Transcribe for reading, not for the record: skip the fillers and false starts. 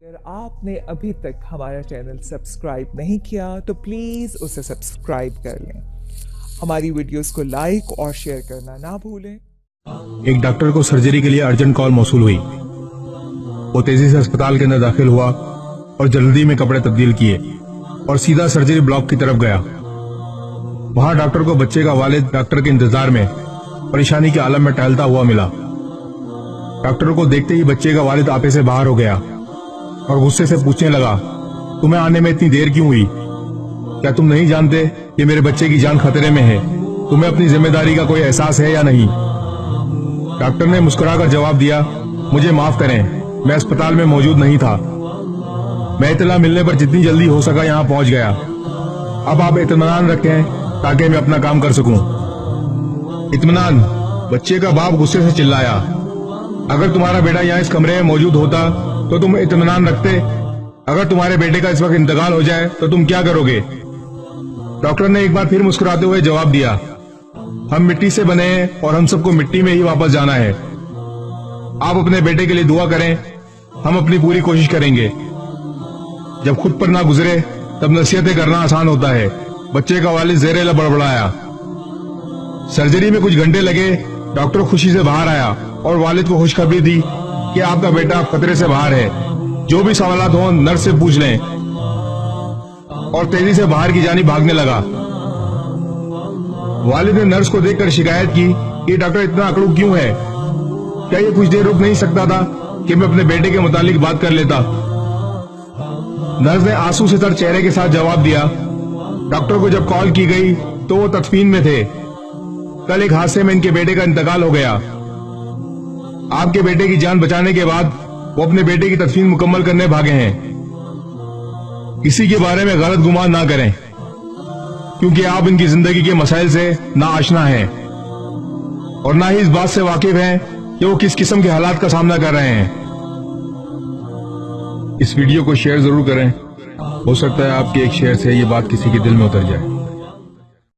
اگر آپ نے ابھی تک ہمارا چینل سبسکرائب نہیں کیا تو پلیز اسے سبسکرائب کر لیں. ہماری ویڈیوز کو لائک اور شیئر کرنا نہ بھولیں. ایک ڈاکٹر کو سرجری کے لیے ارجنٹ کال موصول ہوئی. وہ تیزی سے اسپتال کے اندر داخل ہوا اور جلدی میں کپڑے تبدیل کیے اور سیدھا سرجری بلاک کی طرف گیا. وہاں ڈاکٹر کو بچے کا والد ڈاکٹر کے انتظار میں پریشانی کے عالم میں ٹہلتا ہوا ملا. ڈاکٹر کو دیکھتے ہی بچے کا والد آپے سے باہر ہو گیا اور غصے سے پوچھنے لگا، تمہیں آنے میں اتنی دیر کیوں ہوئی؟ کیا تم نہیں جانتے کہ میرے بچے کی جان خطرے میں ہے؟ تمہیں اپنی ذمہ داری کا کوئی احساس ہے یا نہیں؟ ڈاکٹر نے مسکرا کر جواب دیا، مجھے معاف کریں، میں اسپتال میں موجود نہیں تھا. میں اطلاع ملنے پر جتنی جلدی ہو سکا یہاں پہنچ گیا. اب آپ اطمینان رکھیں تاکہ میں اپنا کام کر سکوں. اطمینان؟ بچے کا باپ غصے سے چلایا، اگر تمہارا بیٹا یہاں اس کمرے میں موجود ہوتا تو تم اطمینان رکھتے؟ اگر تمہارے بیٹے کا اس وقت انتقال ہو جائے تو تم کیا کرو گے؟ ڈاکٹر نے ایک بار پھر مسکراتے ہوئے جواب دیا، ہم مٹی سے بنے ہیں اور ہم سب کو مٹی میں ہی واپس جانا ہے. آپ اپنے بیٹے کے لیے دعا کریں، ہم اپنی پوری کوشش کریں گے. جب خود پر نہ گزرے تب نصیحتیں کرنا آسان ہوتا ہے. بچے کا والد زیر لب بڑبڑایا. سرجری میں کچھ گھنٹے لگے. ڈاکٹر خوشی سے باہر آیا اور والد کو خوشخبری دی کہ آپ کا بیٹا خطرے سے باہر ہے. جو بھی سوالات ہوں نرس سے پوچھ لیں، اور تیزی سے باہر کی جانب بھاگنے لگا. والد نے نرس کو دیکھ کر شکایت کی کہ ڈاکٹر اتنا اکڑو کیوں ہے؟ کیا یہ کچھ دیر رک نہیں سکتا تھا کہ میں اپنے بیٹے کے متعلق بات کر لیتا؟ نرس نے آنسو سے تر چہرے کے ساتھ جواب دیا، ڈاکٹر کو جب کال کی گئی تو وہ تدفین میں تھے. کل ایک حادثے میں ان کے بیٹے کا انتقال ہو گیا. آپ کے بیٹے کی جان بچانے کے بعد وہ اپنے بیٹے کی تدفین مکمل کرنے بھاگے ہیں. کسی کے بارے میں غلط گمان نہ کریں کیونکہ آپ ان کی زندگی کے مسائل سے نہ آشنا ہیں اور نہ ہی اس بات سے واقف ہیں کہ وہ کس قسم کے حالات کا سامنا کر رہے ہیں. اس ویڈیو کو شیئر ضرور کریں، ہو سکتا ہے آپ کے ایک شیئر سے یہ بات کسی کے دل میں اتر جائے.